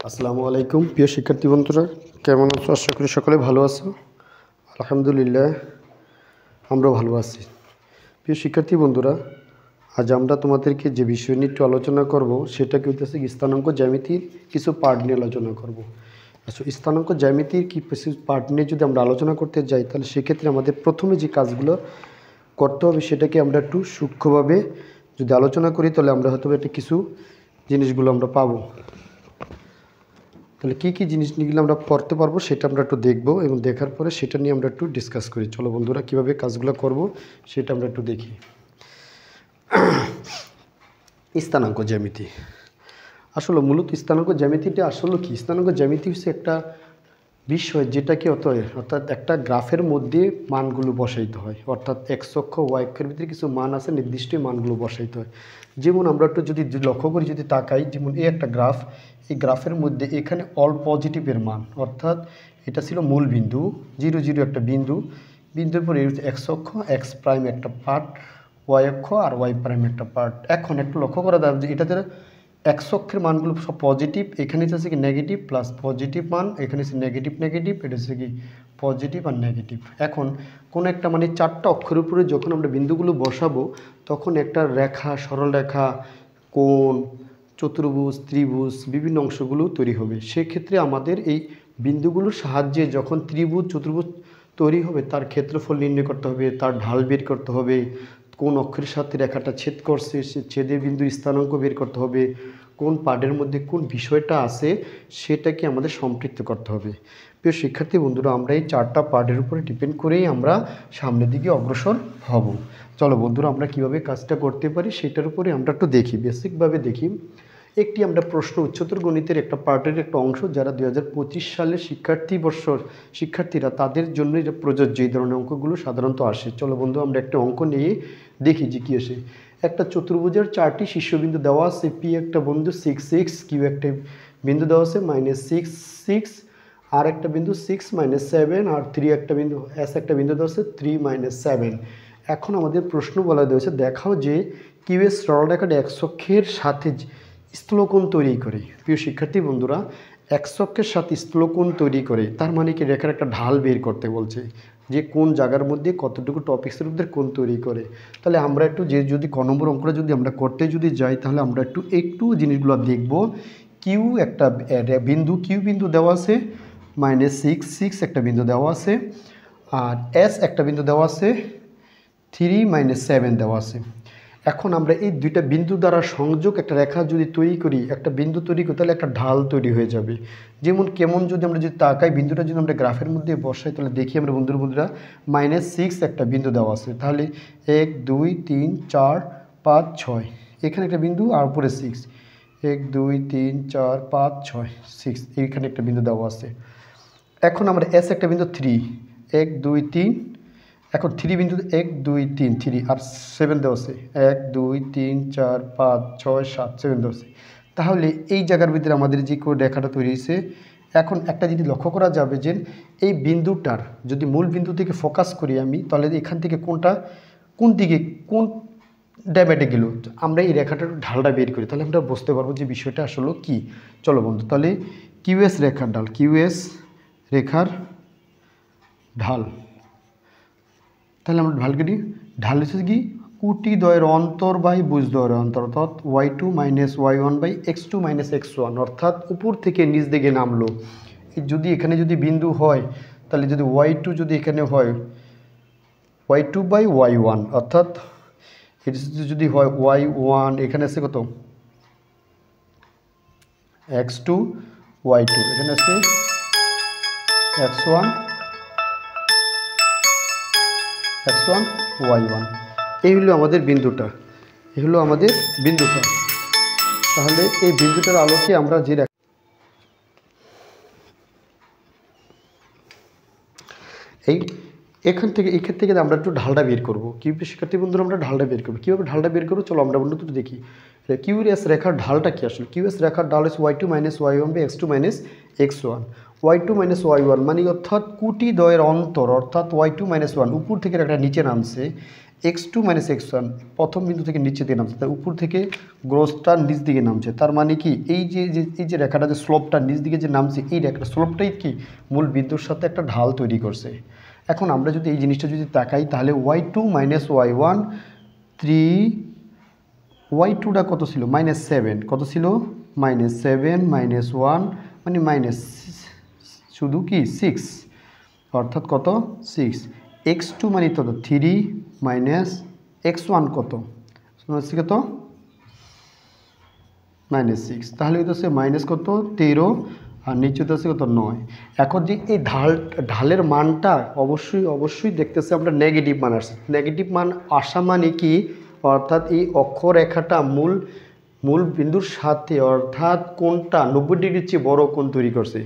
আসসালামু আলাইকুম প্রিয় শিক্ষার্থী বন্ধুরা, কেমন আছো? আশা করি সকলে ভালো আছো। আলহামদুলিল্লাহ, আমরাও ভালো আছি। প্রিয় শিক্ষার্থী বন্ধুরা, আজ আমরা তোমাদেরকে যে বিষয় নিয়ে একটু আলোচনা করব সেটা কি হচ্ছে স্থানাঙ্ক জ্যামিতির কিছু পার্ট নিয়ে আলোচনা করব। আচ্ছা, স্থানাঙ্ক জ্যামিতির কিছু পার্ট নিয়ে যদি আমরা আলোচনা করতে যাই তাহলে সেক্ষেত্রে আমাদের প্রথমে যে কাজগুলো করতে হবে সেটাকে আমরা একটু সূক্ষ্মভাবে যদি আলোচনা করি তাহলে আমরা হয়তো একটা কিছু জিনিসগুলো আমরা পাবো। তাহলে কী কী জিনিসগুলো আমরা করতে পারবো সেটা আমরা একটু দেখব এবং দেখার পরে সেটা নিয়ে আমরা একটু ডিসকাস করি। চলো বন্ধুরা, কীভাবে কাজগুলো করব সেটা আমরা একটু দেখি। স্থানাঙ্ক জ্যামিতি, আসলে মূলত স্থানাঙ্ক জ্যামিতিটা আসলে কি? স্থানাঙ্ক জ্যামিতি হচ্ছে একটা বিষয় যেটাকে অর্থাৎ একটা গ্রাফের মধ্যে মানগুলো বসাইতে হয়, অর্থাৎ এক্স অক্ষ ওয়াই অক্ষের ভিতরে কিছু মান আছে, নির্দিষ্ট মানগুলো বসাইতে হয়। যেমন আমরা একটু যদি লক্ষ্য করি, যদি তাকাই, যেমন এই একটা গ্রাফ, এই গ্রাফের মধ্যে এখানে অল পজিটিভের মান, অর্থাৎ এটা ছিল মূল বিন্দু 0 0 একটা বিন্দুর পরে এক্স অক্ষ, এক্স প্রাইম একটা পার্ট, ওয়াই অক্ষ আর ওয়াই প্রাইম একটা পার্ট। এখন একটু লক্ষ্য করা যায় যে এটাতে এক্স অক্ষের মানগুলো সব পজিটিভ, এখানে হচ্ছে কি নেগেটিভ প্লাস পজিটিভ মান, এখানে হচ্ছে নেগেটিভ নেগেটিভ, এটা হচ্ছে কি পজিটিভ আর নেগেটিভ। এখন কোনো একটা মানে চারটা অক্ষরের উপরে যখন আমরা বিন্দুগুলো বসাবো তখন একটা রেখা, সরল রেখা, কোণ, চতুর্ভুজ, ত্রিভুজ বিভিন্ন অংশগুলো তৈরি হবে। সেক্ষেত্রে আমাদের এই বিন্দুগুলোর সাহায্যে যখন ত্রিভুজ চতুর্ভুজ তৈরি হবে তার ক্ষেত্রফল নির্ণয় করতে হবে, তার ঢাল বের করতে হবে, কোন অক্ষরের সাথে রেখাটা ছেদ করছে সে ছেদের বিন্দুর স্থানাঙ্ক বের করতে হবে, কোন পার্টের মধ্যে কোন বিষয়টা আছে সেটাকে আমাদের সম্পৃক্ত করতে হবে। প্রিয় শিক্ষার্থী বন্ধুরা, আমরা এই চারটা পার্টের উপরে ডিপেন্ড করেই আমরা সামনের দিকে অগ্রসর হব। চলো বন্ধুরা, আমরা কিভাবে কাজটা করতে পারি সেটার উপরে আমরা একটু দেখি, বেসিকভাবে দেখি। একটি আমরা প্রশ্ন উচ্চতর গণিতের একটা পার্টের একটা অংশ, যারা 2025 সালের শিক্ষার্থীরা তাদের জন্য এটা প্রযোজ্য, এই ধরনের অঙ্কগুলো সাধারণত আসে। চলো বন্ধু, আমরা একটা অঙ্ক নিয়ে দেখি যে কী আসে। একটা চতুর্ভুজের 4টি শীর্ষবিন্দু দেওয়া আছে, পি একটা বিন্দু 6 6, কিউ একটা বিন্দু দেওয়া আছে -6 6, আর একটা বিন্দু 6 -7, আর 3 একটা বিন্দু, এস একটা বিন্দু দেওয়া আছে 3 -7। এখন আমাদের প্রশ্ন বলা হয়েছে, দেখাও যে কিউ এর সরলরেখাটি এক্স অক্ষের সাথে স্থূলকোণ তৈরি করে। প্রিয় শিক্ষার্থী বন্ধুরা, এক্স অক্ষের সাথে স্থূলকোণ তৈরি করে তার মানে কি রেখার একটা ঢাল বের করতে বলছে, যে কোন জায়গার মধ্যে কতটুকু টপিক্সের মধ্যে কোণ তৈরি করে। তাহলে আমরা একটু যদি ক নম্বর অঙ্কটা যদি আমরা করতে যদি যাই তাহলে আমরা একটু জিনিসগুলো দেখব। কিউ একটা কিউ বিন্দু দেওয়া আছে, -6 6 একটা বিন্দু দেওয়া আছে, আর এস একটা বিন্দু দেওয়া আছে, 3 -7 দেওয়া আছে। এখন আমরা এই দুইটা বিন্দু দ্বারা সংযোগ একটা রেখা যদি তৈরি করি, একটা বিন্দু তৈরি করি, তাহলে একটা ঢাল তৈরি হয়ে যাবে। যেমন কেমন যদি আমরা যদি তাকাই, বিন্দুটা যদি আমরা গ্রাফের মধ্যে বসাই তাহলে দেখি আমরা বন্ধুরা -6 একটা বিন্দু দেওয়া আছে, তাহলে 1 2 3 4 5 6, এখানে একটা বিন্দু আর উপরে 6, 1 2 3 4 5 6 6, এইখানে একটা বিন্দু দেওয়া আছে। এখন আমরা এস একটা বিন্দু 3, 1 2 3, এখন 3 বিন্দু 1 2 3 3 আর 7 দেওয়া আছে, 1 2 3 4 5 6 7 7 দেওয়া আছে। তাহলে এই জায়গার ভিতরে আমাদের যে রেখাটা তৈরি হয়েছে, এখন একটা যদি লক্ষ্য করা যাবে যে এই বিন্দুটার যদি মূল বিন্দু থেকে ফোকাস করি আমি, তাহলে এখান থেকে কোন দিকে কোন ড্যামেটে গেল, আমরা এই রেখাটার ঢালটা বের করি, তাহলে আমরা বুঝতে পারবো যে বিষয়টা আসলে কি। চলো বন্ধু, তাহলে কিউএস রেখার ঢাল, কিউএস রেখার ঢাল, তাহলে আমরা ঢাল কেটে ঢাল হচ্ছে কি কুটি দ্বয়ের অন্তর বাই ভুজ দ্বয়ের অন্তর, অর্থাৎ y2 - y1 by x2 - x1, অর্থাৎ উপর থেকে নিচ দিকে নামলো। যদি এখানে যদি বিন্দু হয় তাহলে যদি y2 যদি এখানে হয় y2 বাই y1, অর্থাৎ এটা যদি হয় y1, এখানে আছে কত x2 y2, এখানে আছে x1 y1, এই হলো আমাদের বিন্দুটা, তাহলে এই বিন্দুটার আলোকে আমরা যে এখান থেকে আমরা একটু ঢালটা বের করবো। কিভাবে শিক্ষার্থী বন্ধুরা আমরা ঢালটা বের করবো? কীভাবে ঢালটা বের করবো চলো আমরা বন্ধু দেখি। কিউএস রেখার ঢালটা কি আসলে? কিউএস রেখার ঢাল হচ্ছে y2 - y1 by x2 - x1। y2 - y1 মানে অর্থাৎ কুটি দ্বয়ের অন্তর, অর্থাৎ y2 - 1 উপর থেকে একটা নিচে নামছে, x2 - x1 প্রথম বিন্দু থেকে নিচে দিকে নামছে, তার উপর থেকে গ্রোসটা নিচ দিকে নামছে। তার মানে কি এই যে রেখাটা যে স্লোপটা নিচ দিকে যে নামছে, এই রেখাটা স্লোপটাই কি মূল বিন্দুর সাথে একটা ঢাল তৈরি করছে। এখন আমরা যদি এই জিনিসটা যদি তাকাই তাহলে y2 - y1 3 y2টা কত ছিল -7, কত ছিল -7 -1 মানে মাইনাস শুধু কি 6, অর্থাৎ কত 6। x2 মানে কত 3 -x1 কত কত -6, তাহলে হইতেছে মাইনাস কত 13 আর নিচে হচ্ছে কত 9। এখন যে এই ঢালের মানটা অবশ্যই দেখতেছে আমরা নেগেটিভ মান আসছে। নেগেটিভ মান আসা মানে কি, অর্থাৎ এই অক্ষরেখাটা মূল বিন্দুর সাথে অর্থাৎ কোণটা 90 ডিগ্রির চেয়ে বড় কোণ তৈরি করছে।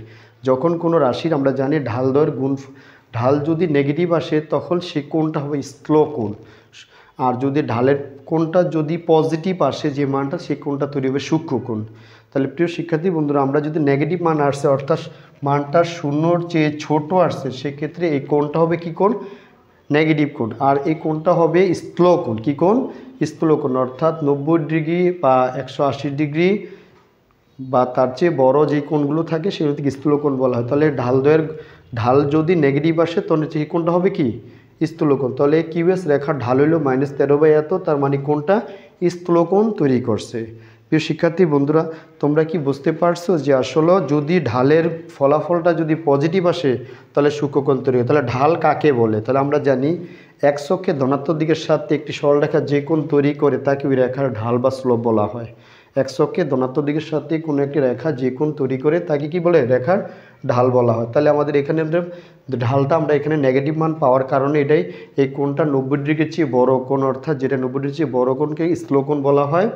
যখন কোনো রাশির আমরা জানি ঢাল যদি নেগেটিভ আসে তখন সে কোণটা হবে স্থূল কোণ, আর যদি ঢালের কোণটা যদি পজিটিভ আসে যে মানটা, সেই কোণটা তৈরি হবে সূক্ষ্ম কোণ। তাহলে প্রিয় শিক্ষার্থী বন্ধুরা, আমরা যদি নেগেটিভ মান আসছে অর্থাৎ মানটা 0-র চেয়ে ছোট আসছে, সেক্ষেত্রে এই কোণটা হবে কি কোণ, নেগেটিভ কোণ। আর এই কোণটা হবে স্থূল কোণ। কী কোণ, স্থূল কোণ, অর্থাৎ 90 ডিগ্রি বা 180 ডিগ্রি বা তার চেয়ে বড় যে কোণগুলো থাকে সেগুলোকে স্থূল কোণ বলা হয়। তাহলে ঢাল যদি নেগেটিভ আসে তাহলে সেই কোণটা হবে কি স্থূল কোণ। তাহলে কিউএস রেখার ঢাল হইল -13 এত, তার মানে কোণটা স্থূল কোণ তৈরি করছে। প্রিয় শিক্ষার্থী বন্ধুরা, তোমরা কি বুঝতে পারছো যে আসলে যদি ঢালের ফলাফলটা যদি পজিটিভ আসে তাহলে সূক্ষ্মকোণ তৈরি হয়। তাহলে ঢাল কাকে বলে, তাহলে আমরা জানি এক অক্ষে ধনাত্মক দিকের সাথে একটি সরলরেখা যে কোণ তৈরি করে তাকে ওই রেখার ঢাল বা স্লোপ বলা হয়। এক অক্ষে ধনাত্মক দিকের সাথে কোনো একটি রেখা যে কোণ তৈরি করে তাকে কি বলে, রেখার ঢাল বলা হয়। তাহলে আমাদের এখানে ঢালটা আমরা এখানে নেগেটিভ মান পাওয়ার কারণে এটাই এই কোণটা 90 ডিগ্রির চেয়ে বড় কোণ, অর্থাৎ যেটা 90 ডিগ্রির চেয়ে বড় কোণকে স্থূল কোণ বলা হয়,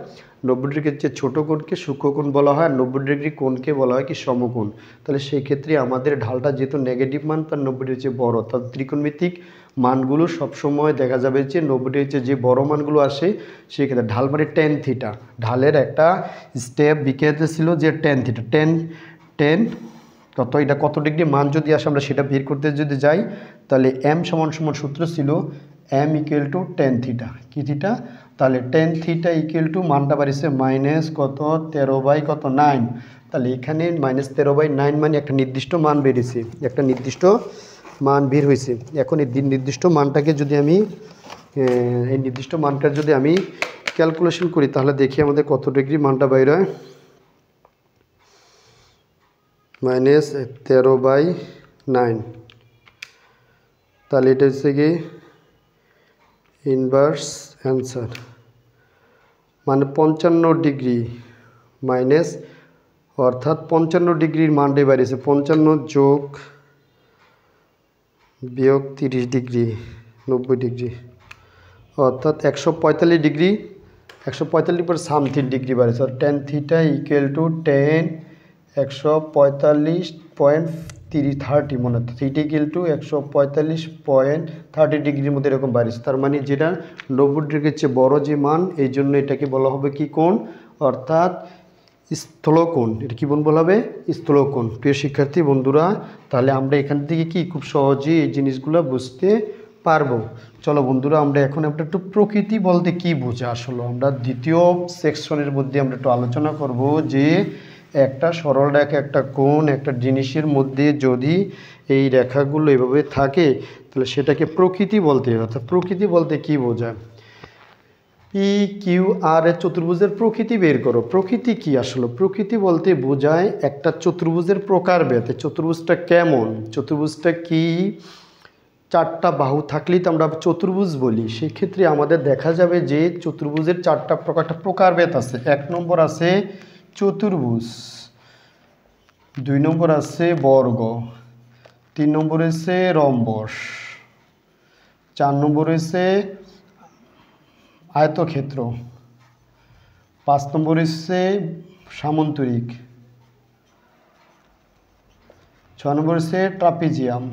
90 ডিগ্রির চেয়ে ছোটো কোণকে সূক্ষ্মকোণ বলা হয়, আর 90 ডিগ্রি কোণকে বলা হয় কি সমকোণ। তাহলে সেই ক্ষেত্রে আমাদের ঢালটা যেহেতু নেগেটিভ মান তার 90 ডিগ্রির চেয়ে বড়, অর্থাৎ ত্রিকোণমিতিক মানগুলো সবসময় দেখা যাবে যে 90 ডিগ্রির চেয়ে যে বড় মানগুলো আসে সেক্ষেত্রে ঢাল মানে tan θ। ঢালের একটা স্টেপ বিকেতে ছিল যে tan θ, tan কত, এটা কত ডিগ্রি মান যদি আসে আমরা সেটা বের করতে যদি যাই তাহলে m = সূত্র ছিল m = tan θ। কি থিটা, তাহলে tan θ = মানটা বাড়িছে কত 13/9। তাহলে এখানে -13/9 মানে একটা নির্দিষ্ট মান বেরিয়েছে, একটা নির্দিষ্ট মান বের হয়েছে। এখন এই নির্দিষ্ট মানটাকে যদি আমি এই নির্দিষ্ট মানটা যদি আমি ক্যালকুলেশন করি তাহলে দেখি আমাদের কত ডিগ্রি মানটা বাইর হয়। -13/9, তাহলে এটা হচ্ছে কি ইনভার্স অ্যান্সার, মানে 55 ডিগ্রি মাইনাস, অর্থাৎ 55 ডিগ্রির মানটাই বাড়িয়েছে। 55 যোগ বিয়োগ 30 ডিগ্রি 90 ডিগ্রি, অর্থাৎ 145 ডিগ্রি, 145 পর সামথিং ডিগ্রি বাড়িয়েছে। আর tan θ = tan 145.30 মনে হচ্ছে, θ = 145.30 ডিগ্রির মধ্যে এরকম বাড়িয়েছে। তার মানে যেটা 90 ডিগ্রির চেয়ে বড় যে মান, এই জন্য এটাকে বলা হবে কি কোণ, অর্থাৎ স্থূলকোণ। এটা কি বলা হবে, স্থূলকোণ। প্রিয় শিক্ষার্থী বন্ধুরা, তাহলে আমরা এখান থেকে কি খুব সহজেই এই জিনিসগুলো বুঝতে পারবো। চলো বন্ধুরা, আমরা এখন একটু প্রকৃতি বলতে কি বোঝা, আসলে আমরা দ্বিতীয় সেকশনের মধ্যে আমরা একটু আলোচনা করব যে একটা সরল রেখা, একটা কোণ, একটা জিনিসের মধ্যে যদি এই রেখাগুলো এভাবে থাকে তাহলে সেটাকে প্রকৃতি বলতে হবে। অর্থাৎ প্রকৃতি বলতে কি বোঝায়, PQR এর চতুর্ভুজের প্রকৃতি বের করো। প্রকৃতি কি, আসলে প্রকৃতি বলতে বোঝায় একটা চতুর্ভুজের প্রকারভেদ। চতুর্ভুজটা কেমন, চতুর্ভুজটা কি, চারটা বাহু থাকলেই তো আমরা চতুর্ভুজ বলি। সেক্ষেত্রে আমাদের দেখা যাবে যে চতুর্ভুজের চারটা প্রকারভেদ আছে। 1 নম্বর আছে চতুর্ভুজ, 2 নম্বর আছে বর্গ, 3 নম্বর হচ্ছে রম্বস, 4 নম্বর হচ্ছে আয়তক্ষেত্র, 5 নম্বর হচ্ছে সামন্তরিক, 6 নম্বর হচ্ছে ট্রাপিজিয়াম।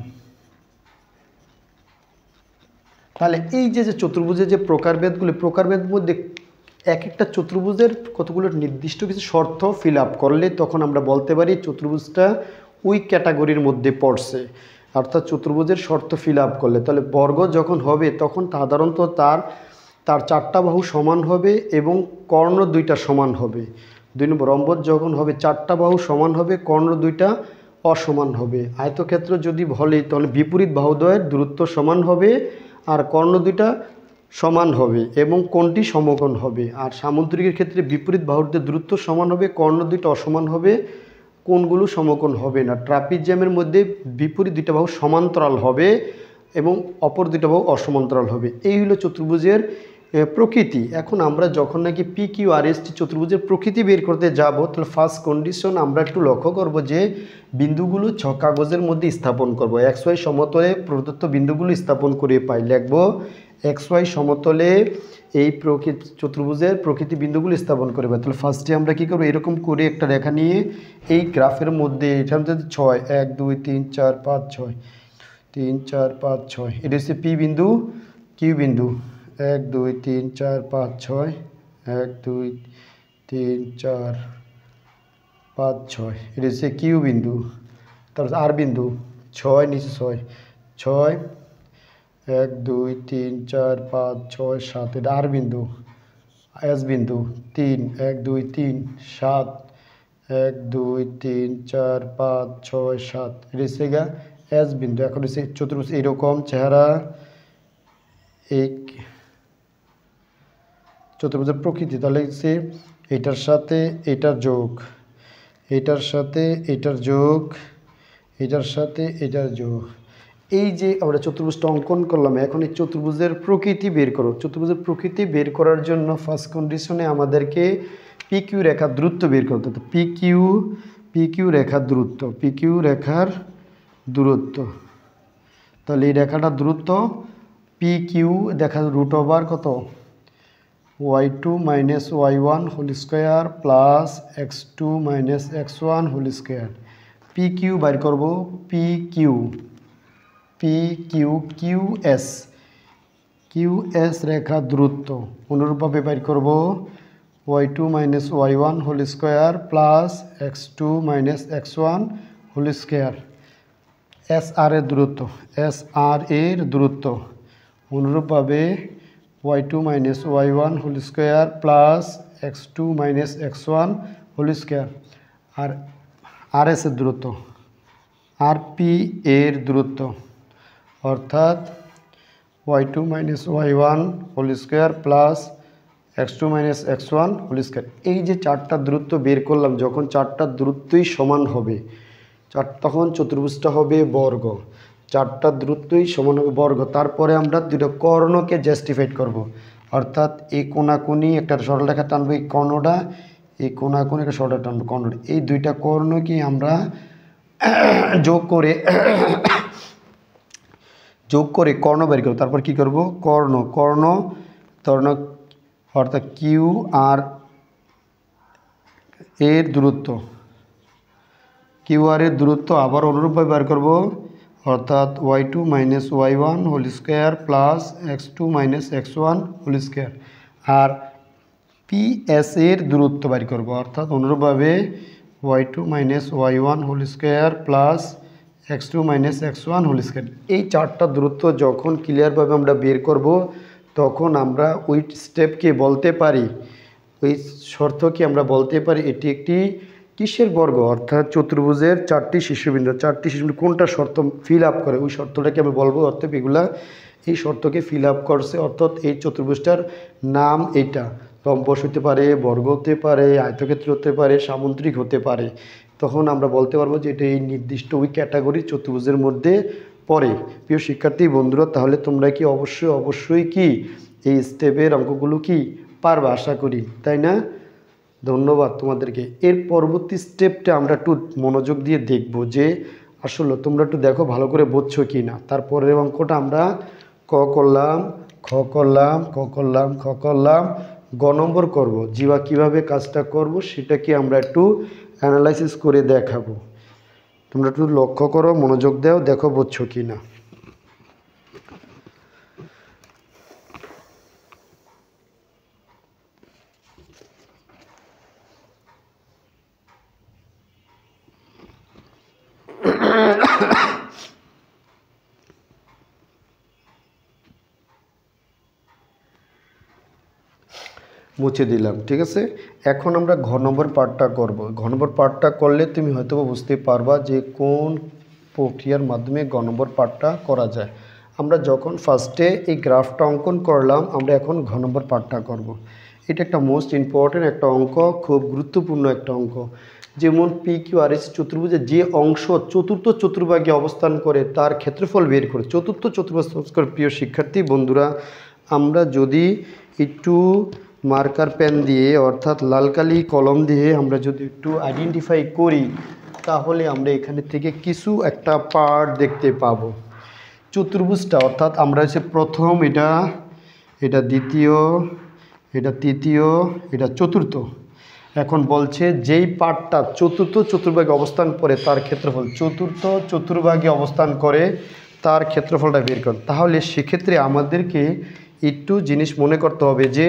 তাহলে এই যে চতুর্ভুজের যে প্রকারভেদগুলি, প্রকারভেদ মধ্যে এক একটা চতুর্ভুজের কতগুলো নির্দিষ্ট কিছু শর্ত ফিল আপ করলে তখন আমরা বলতে পারি চতুর্ভুজটা ওই ক্যাটাগরির মধ্যে পড়ছে। অর্থাৎ চতুর্ভুজের শর্ত ফিল আপ করলে, তাহলে বর্গ যখন হবে তখন সাধারণত তার তার চারটা বাহু সমান হবে এবং কর্ণ দুইটা সমান হবে। 2 নম্বর রম্বস যখন হবে চারটা বাহু সমান হবে, কর্ণ দুইটা অসমান হবে। আয়তক্ষেত্র যদি বলে তাহলে বিপরীত বাহুদ্বয়ের দূরত্ব সমান হবে আর কর্ণ দুইটা সমান হবে এবং কোণটি সমকোণ হবে। আর সামুদ্রিকের ক্ষেত্রে বিপরীত বাহুদের দূরত্ব সমান হবে, কর্ণ দুইটা অসমান হবে, কোণগুলো সমকোণ হবে না। ট্রাপিজিয়ামের মধ্যে বিপরীত দুইটা বাহু সমান্তরাল হবে এবং অপর দুইটা বাহু অসমান্তরাল হবে। এই হলো চতুর্ভুজের প্রকৃতি। এখন আমরা যখন নাকি P Q R S T চতুর্ভুজের প্রকৃতি বের করতে যাব, তাহলে ফার্স্ট কন্ডিশন আমরা একটু লক্ষ্য করব যে বিন্দুগুলো কাগজের মধ্যে স্থাপন করব। এক্স ওয়াই সমতলে প্রদত্ত বিন্দুগুলো স্থাপন করে পাই, লিখব এক্স ওয়াই সমতলে এই চতুর্ভুজের প্রকৃতি বিন্দুগুলো স্থাপন করে পাই। তাহলে ফার্স্টে আমরা কী করবো, এরকম করে একটা রেখা নিয়ে এই গ্রাফের মধ্যে এটার মধ্যে 6 1 2 3 4 5 6 3 4 5 6 এটা হচ্ছে পি বিন্দু কিউ বিন্দু 1 2 3 4 5 6 1 2 3 4 5 6 এটা হচ্ছে কিউ বিন্দু। তারপর আর বিন্দু 6 নিচে 6 6 1 2 3 4 5 6 7 এটা আর বিন্দু। এস বিন্দু 3 1 2 3 7 1 2 3 4 5 6 7 এটা হচ্ছে গা এস বিন্দু। এখন হচ্ছে চতুর্ভুজ এইরকম চেহারা। এই চতুর্ভুজের প্রকৃতি তাহলে হচ্ছে এটার সাথে এটার যোগ, এটার সাথে এটার যোগ, এটার সাথে এটার যোগ। এই যে আমরা চতুর্ভুজটা অঙ্কন করলাম, এখন এই চতুর্ভুজের প্রকৃতি বের করো। চতুর্ভুজের প্রকৃতি বের করার জন্য ফার্স্ট কন্ডিশনে আমাদেরকে পি কিউ রেখার দূরত্ব বের করতে হবে। পি কিউ রেখার দূরত্ব, পি কিউ রেখার দূরত্ব। তাহলে এই রেখাটার দূরত্ব পি কিউ দেখা রুট ওভার কত y2 minus y1 whole square plus x2 minus x1 whole square. P Q বাইর করবো, পি কিউ কিউ এস রেখা দূরত্ব অনুরূপভাবে বাইর করব y2 minus y1 whole square plus x2 minus x1 whole square. S R এর দূরত্ব অনুরূপভাবে y2 minus y1 whole square plus x2 minus x1 whole square. আর আর এস এর দূরত্ব আর পি এর দূরত্ব অর্থাৎ y2 minus y1 whole square plus x2 minus x1 whole square. এই যে চারটা দূরত্ব বের করলাম, যখন চারটা দূরত্বই সমান হবে তখন চতুর্ভুজটা হবে বর্গ। চারটা দূরত্বই সমান হবে বর্গ। তারপরে আমরা দুটো কর্ণকে জাস্টিফাইড করব, অর্থাৎ এই কোণাকুনি একটা সরলরেখা টানবো, এই কর্ণটা এই কোণাকুনি একটা সরলরেখা টানবো কর্ণটা। এই দুইটা কর্ণকে আমরা যোগ করে কর্ণ বের করব। তারপর কি করব, কর্ণ অর্থাৎ কিউ আর এর দূরত্ব, কিউআর এর দূরত্ব আবার অনুরূপভাবে বের করব, অর্থাৎ y2 minus y1 whole square plus x2 minus x1 whole square. আর পিএস এর দূরত্ব বের করব, অর্থাৎ অনুরূপভাবে y2 minus y1 whole square plus x2 minus x1 whole square. এই চারটা দূরত্ব যখন ক্লিয়ারভাবে আমরা বের করব, তখন আমরা ওই স্টেপকে বলতে পারি, ওই শর্তকে আমরা বলতে পারি এটি একটি কিসের বর্গ, অর্থাৎ চতুর্ভুজের চারটি শীর্ষবিন্দু। চারটি শীর্ষবিন্দু কোনটা শর্ত ফিল আপ করে ওই শর্তটাকে আমি বলবো, অর্থাৎ এগুলা এই শর্তকে ফিল আপ করছে, অর্থাৎ এই চতুর্ভুজটার নাম এইটা। রম্বস হতে পারে, বর্গ হতে পারে, আয়তক্ষেত্র হতে পারে, সামুদ্রিক হতে পারে। তখন আমরা বলতে পারবো যে এটা এই নির্দিষ্ট ওই ক্যাটাগরি চতুর্ভুজের মধ্যে পড়ে। প্রিয় শিক্ষার্থী বন্ধুরা, তাহলে তোমরা কি অবশ্যই কি এই স্টেপের অঙ্কগুলো কি পারবে আশা করি, তাই না? ধন্যবাদ তোমাদেরকে। এর পরবর্তী স্টেপটা আমরা একটু মনোযোগ দিয়ে দেখব যে আসলে তোমরা একটু দেখো ভালো করে বুঝছো কি না। তারপরের অঙ্কটা আমরা ক করলাম, খ করলাম, গ নম্বর করব। জীবা কিভাবে কাজটা করব সেটা কি আমরা একটু অ্যানালাইসিস করে দেখাবো। তোমরা একটু লক্ষ্য করো, মনোযোগ দাও, দেখো বুঝছো কি না। মুছে দিলাম। ঠিক আছে, এখন আমরা ঘ নম্বর পার্টটা করব। ঘ নম্বর পার্টটা করলে তুমি হয়তো বুঝতে পারবা যে কোন প্রক্রিয়ার মাধ্যমে ঘ নম্বর পার্টটা করা যায়। আমরা যখন ফার্স্টে এই গ্রাফটা অঙ্কন করলাম, আমরা এখন ঘ নম্বর পার্টটা করব। এটা একটা মোস্ট ইম্পর্টেন্ট একটা অঙ্ক, খুব গুরুত্বপূর্ণ একটা অঙ্ক। যেমন পি কিউ আর এস চতুর্ভুজের যে অংশ চতুর্থ চতুর্ভাগে অবস্থান করে তার ক্ষেত্রফল বের করে। চতুর্থ চতুর্ভাগ, প্রিয় শিক্ষার্থী বন্ধুরা, আমরা যদি একটু মার্কার পেন দিয়ে অর্থাৎ লাল কালি কলম দিয়ে আমরা যদি একটু আইডেন্টিফাই করি, তাহলে আমরা এখানে থেকে কিছু একটা পার্ট দেখতে পাবো। চতুর্ভুজটা অর্থাৎ আমরা হচ্ছে প্রথম, এটা দ্বিতীয়, এটা তৃতীয়, এটা চতুর্থ। এখন বলছে যেই পার্টটা চতুর্থ চতুর্ভাগে অবস্থান করে তার ক্ষেত্রফল, চতুর্থ চতুর্ভাগে অবস্থান করে তার ক্ষেত্রফলটা বের কর। তাহলে সেক্ষেত্রে আমাদেরকে একটু জিনিস মনে করতে হবে যে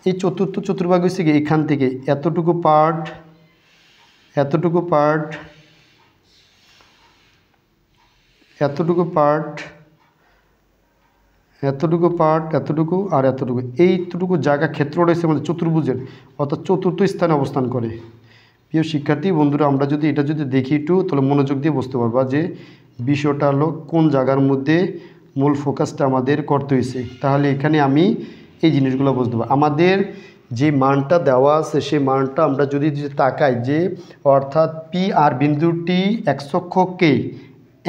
এই চতুর্থ চতুর্ভাগ হচ্ছে কি এখান থেকে এতটুকু পার্ট, এতটুকু পার্ট, এতটুকু পার্ট, এতটুকু পার্ট, এতটুকু আর এতটুকু, এইটুকু জায়গা ক্ষেত্র রয়েছে আমাদের চতুর্ভুজের, অর্থাৎ চতুর্থ স্থানে অবস্থান করে। প্রিয় শিক্ষার্থী বন্ধুরা, আমরা যদি এটা যদি দেখি একটু, তাহলে মনোযোগ দিয়ে বুঝতে পারবা যে বিষয়টা হলো কোন জায়গার মধ্যে মূল ফোকাসটা আমাদের করতে হয়েছে। তাহলে এখানে আমি এই জিনিসগুলো বুঝতে পারবো। আমাদের যে মানটা দেওয়া আছে সেই মানটা আমরা যদি তাকাই যে অর্থাৎ পি আর বিন্দুটি এক্স অক্ষকে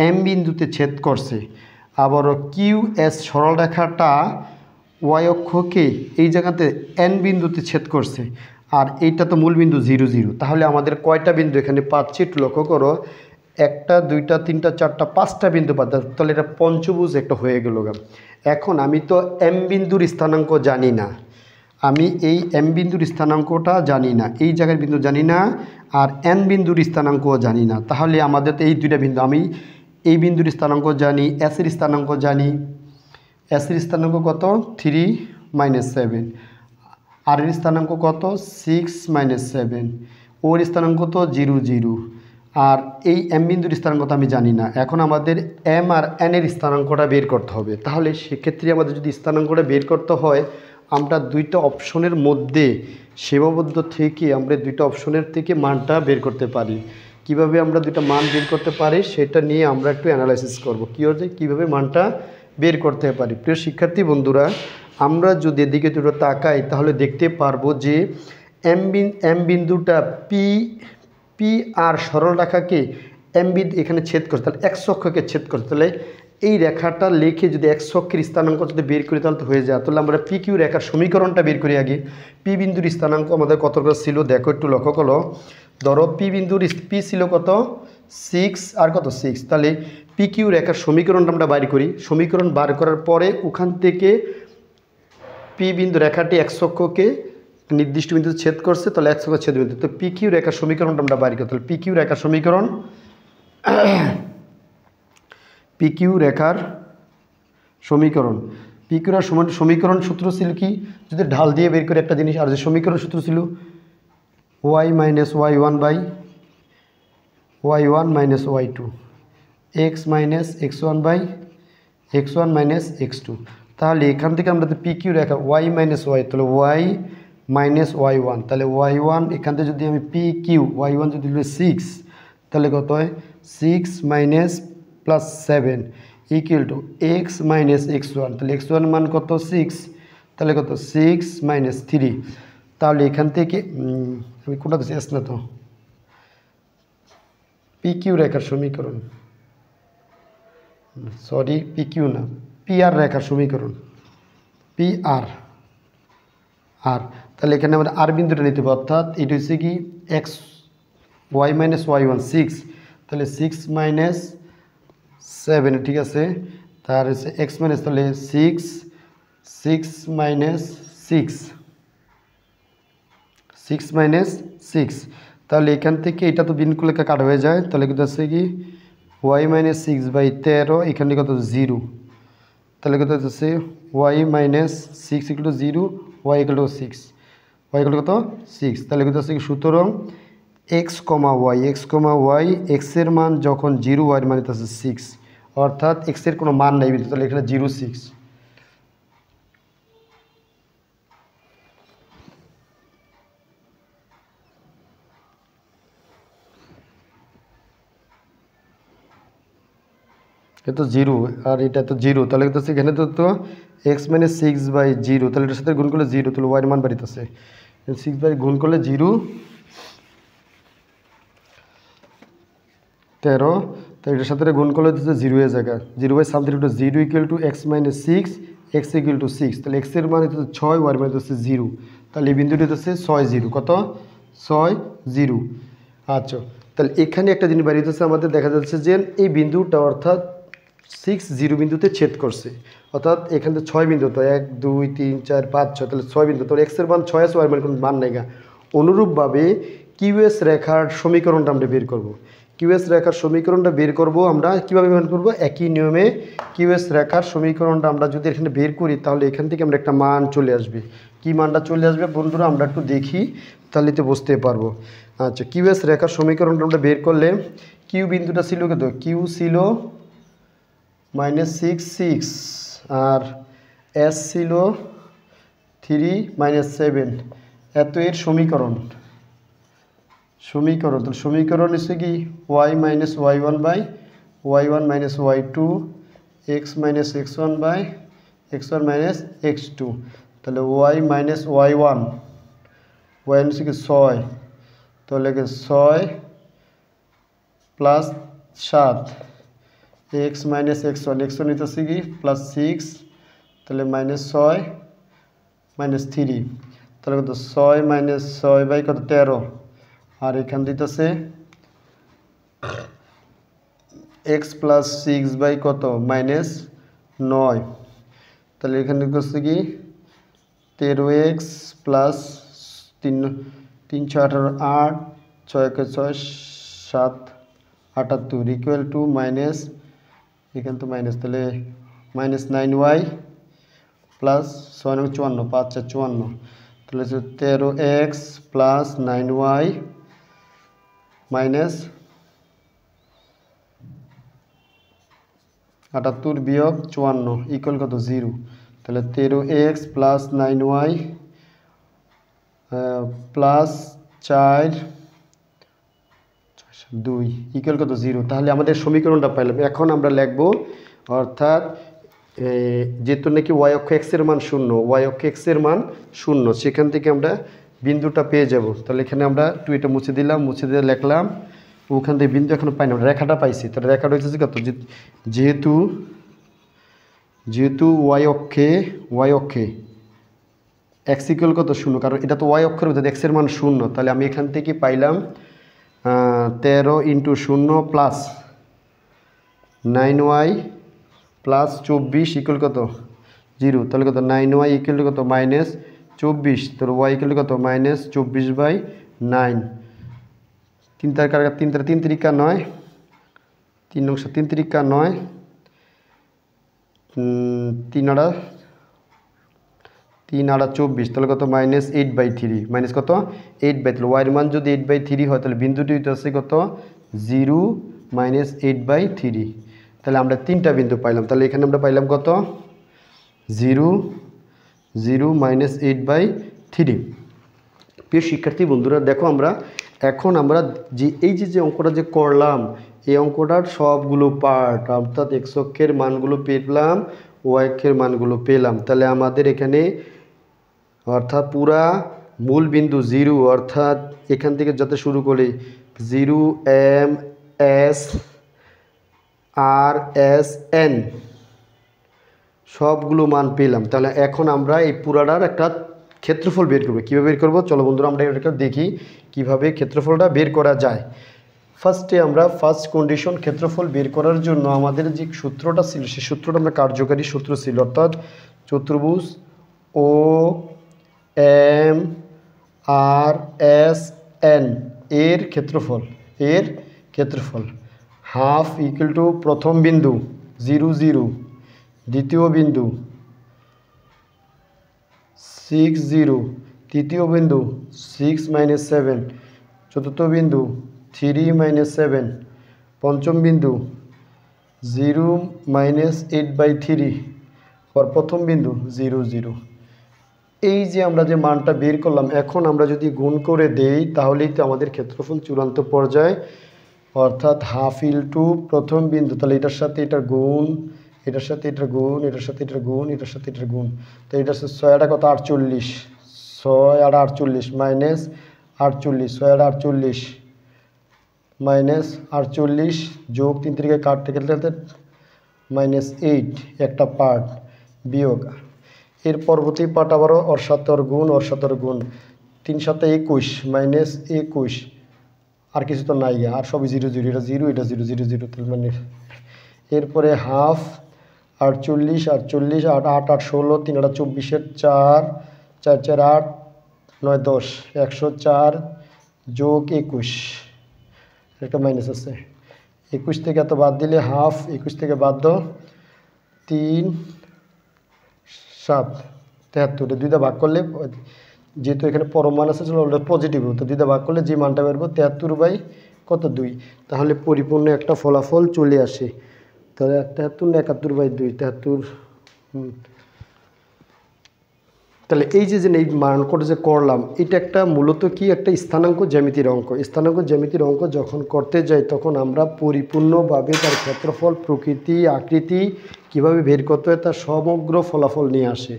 এম বিন্দুতে ছেদ করছে, আবারও কিউ এস সরলরেখাটা ওয়াই অক্ষকে এই জায়গাতে এন বিন্দুতে ছেদ করছে, আর এইটা তো মূল বিন্দু 0 0। তাহলে আমাদের কয়টা বিন্দু এখানে পাচ্ছি একটু লক্ষ্য করো, 1 2 3 4 5টা বিন্দু পাচ্ছি। তাহলে এটা পঞ্চভুজ একটা হয়ে গেল। এখন আমি তো এম বিন্দুর স্থানাঙ্ক জানি না, আমি এই এম বিন্দুর স্থানাঙ্কটা জানি না, এই জায়গার বিন্দু জানি না, আর এন বিন্দুর স্থানাঙ্কও জানি না। তাহলে আমাদের তো এই দুইটা বিন্দু, আমি এই বিন্দুর স্থানাঙ্ক জানি, এসের স্থানাঙ্ক জানি। এসের স্থানাঙ্ক কত? 3 - 7। আর এর স্থানাঙ্ক কত? 6 - 7। ওর স্থানাঙ্ক তো 0 0। আর এই এম বিন্দুর স্থানাঙ্ক তো আমি জানি না। এখন আমাদের এম আর এন এর স্থানাঙ্কটা বের করতে হবে। তাহলে সেক্ষেত্রে আমাদের যদি স্থানাঙ্কটা বের করতে হয়, আমরা দুইটা অপশনের মধ্যে সীমাবদ্ধ থেকে আমরা দুইটা অপশনের থেকে মানটা বের করতে পারি। কিভাবে আমরা দুইটা মান বের করতে পারি সেটা নিয়ে আমরা একটু অ্যানালাইসিস করব। কীভাবে মানটা বের করতে পারি। প্রিয় শিক্ষার্থী বন্ধুরা, আমরা যদি এদিকে দুটো তাকাই তাহলে দেখতে পারবো যে এম বিন্দুটা পি আর সরল রেখাকে এম বিন্দু এখানে ছেদ করছে, তাহলে এক্স অক্ষকে ছেদ করছে। তাহলে এই রেখাটা লিখে যদি এক্স অক্ষের স্থানাঙ্ক যদি বের করি তাহলে তো হয়ে যায়। তাহলে আমরা পি কিউ রেখার সমীকরণটা বের করি আগে। পি বিন্দুর স্থানাঙ্ক আমাদের কত করে ছিল দেখো একটু লক্ষ্য করো। ধরো পি বিন্দুর পি ছিল কত? 6 আর কত 6। তাহলে পি কিউ রেখার সমীকরণটা আমরা বাইর করি। সমীকরণ বার করার পরে ওখান থেকে পি বিন্দু রেখাটি এক্স অক্ষকে নির্দিষ্ট বিন্দুতে ছেদ করছে, তাহলে এক্স অক্ষ ছেদ বিন্দু। তো পি কিউ রেখার সমীকরণটা আমরা বাইর করি। তাহলে পি কিউ রেখার সমীকরণ, পি কিউ রেখার সমীকরণ, পি কিউ এর সমীকরণ সূত্র ছিল কি? যদি ঢাল দিয়ে বের করে একটা জিনিস, আর যে সমীকরণ সূত্র ছিল y - y1 - y2, x - x1 - x2। তাহলে এখান থেকে আমরা পি কিউ রেখা y - y, তাহলে y - y1, তাহলে y1 এখান থেকে যদি আমি পি কিউ y1 যদি 6, তাহলে কত হয়? 6 - +7 = x - x1। তাহলে x1 মান কত? 6। তাহলে কত? 6 - 3। তাহলে এখান থেকে আমি কোনটা দিচ্ছি? এস না তো, পি কিউ রেখার সমীকরণ, সরি পি কিউ না, পি আর রেখার সমীকরণ, পি আর। তাহলে এখানে আমরা আর বিন্দুটা নিতে হবে, অর্থাৎ এটা হচ্ছে কি এক্স y - y1 6, তাহলে 6 - 7, ঠিক আছে। তার হচ্ছে এক্স মাইনাস, তাহলে 6 - 6, তাহলে এখান থেকে এটা তো বিনকুলেখা কাটা হয়ে যায়। তাহলে কিন্তু আছে কি y - 6/13, এখানে কত? 0। তাহলে কত হচ্ছে y - 6 = 0, y = 6, y = কত? 6। তাহলে কত হচ্ছে? সুতরাং x, y, x এর মান যখন 0, y এর মান হচ্ছে 6, অর্থাৎ x এর কোনো মান নেই, তাহলে এখানে 0 6। এটা তো জিরো আর এটা তো জিরো, তাহলে তো এখানে তো x minus six by zero, তাহলে এটার সাথে গুণ করলে জিরো, তাহলে ওয়াইয়ের মান বাড়িতেছে 6 বাই গুণ করলে জিরো 13, তো এটার সাথে গুণ করলে হচ্ছে জিরো এর জায়গা, zero by something to zero equal to x minus six, x equal to six, তাহলে এক্সের মান হচ্ছে 6, ওয়াইয়ের মান হচ্ছে জিরো, তাহলে এই বিন্দুটি হচ্ছে 6 0, কত 6 0। আচ্ছা, তাহলে এখানে একটা জিনিস বাড়িতেছে আমাদের, দেখা যাচ্ছে যে এই বিন্দুটা অর্থাৎ 6 0 বিন্দুতে ছেদ করছে, অর্থাৎ এখানে 6 বিন্দু, তো 1 2 3 4 5 6, তাহলে 6 বিন্দু, তাহলে এক্সের মান 6 আছে, ওয়াইয়ের মান কোনো মান নেই গা। অনুরূপভাবে কিউএস রেখার সমীকরণটা আমরা বের করব। কিউএস রেখার সমীকরণটা বের করব আমরা কীভাবে বের করব? একই নিয়মে কিউএস রেখার সমীকরণটা আমরা যদি এখানে বের করি, তাহলে এখান থেকে আমরা একটা মান চলে আসবে। কি মানটা চলে আসবে বন্ধুরা আমরা একটু দেখি, তাহলে তো বুঝতে পারবো। আচ্ছা, কিউএস রেখার সমীকরণটা আমরা বের করলে কিউ বিন্দুটা ছিল কত? কিউ ছিল -6 আর এস ছিল 3 -7, এত এর সমীকরণ। তো সমীকরণ হচ্ছে কি y minus y1 by y1 minus y2, x minus x1 by x1 minus x2, তাহলে y মাইনাস y1 হচ্ছে কি 6, তাহলে 6 প্লাস 7, x মাইনাস x1 হচ্ছে কি প্লাস 6, তাহলে -6 -3, তাহলে কত 6 -6 বাই কত 13, আর এখান দিতেছে x প্লাস 6 বাই কত -9, তাহলে এখানে দিতেছে কি 13x plus 3 3 6 18 8 6 1 6 7 78 equal to minus, এখানে তো মাইনাস, তাহলে -9y প্লাস 6 9 54 5 4 54, তাহলে 13x প্লাস 9y মাইনাস 78 বিয়োগ 54 ইকুয়াল কত 0, তাহলে 13x plus 9y plus 4 2 equal কত 0, তাহলে আমাদের সমীকরণটা পাইলাম। এখন আমরা লিখব, অর্থাৎ যেহেতু নাকি ওয়াই অক্ষ এক্সের মান 0, ওয়াই অক্ষ এক্সের মান 0, সেখান থেকে আমরা বিন্দুটা পেয়ে যাব। তাহলে এখানে আমরা এটা মুছে দিলাম, মুছে দিয়ে লিখলাম, ওখান থেকে বিন্দু এখনো পাই না, রেখাটা পাইছি। তাহলে রেখাটা হচ্ছে কত, যেহেতু ওয়াই অক্ষে এক্স ইকুয়াল কত 0, কারণ এটা তো ওয়াই অক্ষের মধ্যে এক্সের মান 0, তাহলে আমি এখান থেকে পাইলাম 13 × 0 প্লাস 9y প্লাস 24 ইকুয়াল কত 0, তাহলে কত 9y ইকুয়াল কত -24, তাহলে y ইকুয়াল কত -24/9, 3 3 3 3 9, 3 9 3 3 9, 3 8 24, তাহলে কত -8/3, মাইনাস কত 8/3, ওয়াইয়ের মান যদি 8/3 হয়, তাহলে বিন্দুটি হইতেছে কত 0 -8/3, তাহলে আমরা তিনটা বিন্দু পাইলাম। তাহলে এখানে আমরা পাইলাম কত 0 0 -8/3। প্রিয় শিক্ষার্থী বন্ধুরা, দেখো এখন আমরা যে এই যে অঙ্কটা যে করলাম, এই অঙ্কটার সবগুলো পার্ট, অর্থাৎ এক্স অক্ষের মানগুলো পেলাম, ওয়াই অক্ষের মানগুলো পেলাম। তাহলে আমাদের এখানে অর্থাৎ পুরা মূল বিন্দু 0, অর্থাৎ এখান থেকে যাতে শুরু করি 0 M S R S N সবগুলো মান পেলাম। তাহলে এখন আমরা এই পুরাটার একটা ক্ষেত্রফল বের করব। কীভাবে বের করব চলো বন্ধুরা আমরা এটা দেখি কীভাবে ক্ষেত্রফলটা বের করা যায়। ফার্স্টে আমরা ফার্স্ট কন্ডিশন ক্ষেত্রফল বের করার জন্য আমাদের যে সূত্রটা ছিল, সেই সূত্রটা আমরা কার্যকারী সূত্র ছিল, অর্থাৎ চতুর্ভুজ ও এম আর এস এন এর ক্ষেত্রফল হাফ ইকুয়াল টু প্রথম বিন্দু 0 0, দ্বিতীয় বিন্দু 6 0, তৃতীয় বিন্দু 6 - 7, চতুর্থ বিন্দু 3 - 7, পঞ্চম বিন্দু 0 -8/3, আর প্রথম বিন্দু 0 0। এই যে আমরা যে মানটা বের করলাম, এখন আমরা যদি গুণ করে দেই তাহলেই তো আমাদের ক্ষেত্রফল চূড়ান্ত পর্যায়ে অর্থাৎ হাফ ইনটু প্রথম বিন্দু, তাহলে এটার সাথে এটার গুণ, এটার সাথে এটার গুণ, এটার সাথে এটার গুণ, এটার সাথে এটার গুণ। তো এটা হচ্ছে 6 কত 48, 6 আর 48 মাইনাস 48, 6 আর 48 মাইনাস 48 যোগ 3 থেকে কাটতে গেলে -8 একটা পার্ট বিয়োগ। এর পরবর্তী পার্ট আবার ওর সাথে ওর গুণ, ওর সাথে ওর গুণ, 3 সাথে 21 -21, আর কিছু তো নাই, আর সবই 0 0, এটা 0, এটা 0 0 0, তাহলে মানে এরপরে হাফ 48 48 8 8 8 16, 3 8 24, 4 4 4 8 9 10, 104 যোগ 21, একটা মাইনাস আছে। 21 থেকে এত বাদ দিলে হাফ, 21 থেকে বাদ দাও 3 7 73, দুইটা ভাগ করলে যেহেতু এখানে পরম মান আছে ওটা পজিটিভ, তো দুইটা ভাগ করলে যে মানটা বেরবো 73 কত 2, তাহলে পরিপূর্ণ একটা ফলাফল চলে আসে। তাহলে 73 না 71/2, 73। তাহলে এই যে এই মান করে যে করলাম, এটা একটা মূলত কি একটা স্থানাঙ্ক জ্যামিতির অঙ্ক। স্থানাঙ্ক জ্যামিতির অঙ্ক যখন করতে যাই তখন আমরা পরিপূর্ণভাবে তার ক্ষেত্রফল, প্রকৃতি, আকৃতি কিভাবে বের করতে হয় তার সমগ্র ফলাফল নিয়ে আসে।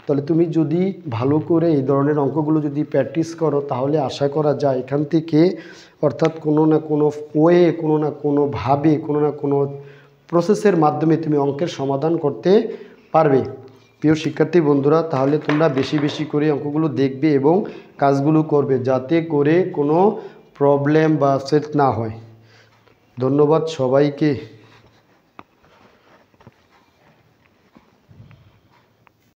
তাহলে তুমি যদি ভালো করে এই ধরনের অঙ্কগুলো যদি প্র্যাকটিস করো তাহলে আশা করা যায় এখান থেকে, অর্থাৎ কোনো না কোনো ওয়ে, কোনো না কোনোভাবে, কোনো না কোনো প্রসেসের মাধ্যমে তুমি অঙ্কের সমাধান করতে পারবে। প্রিয় শিক্ষার্থী বন্ধুরা, তাহলে তোমরা বেশি বেশি করে অঙ্কগুলো দেখবে এবং কাজগুলো করবে যাতে করে কোনো প্রবলেম বা সেট না হয়। ধন্যবাদ সবাইকে।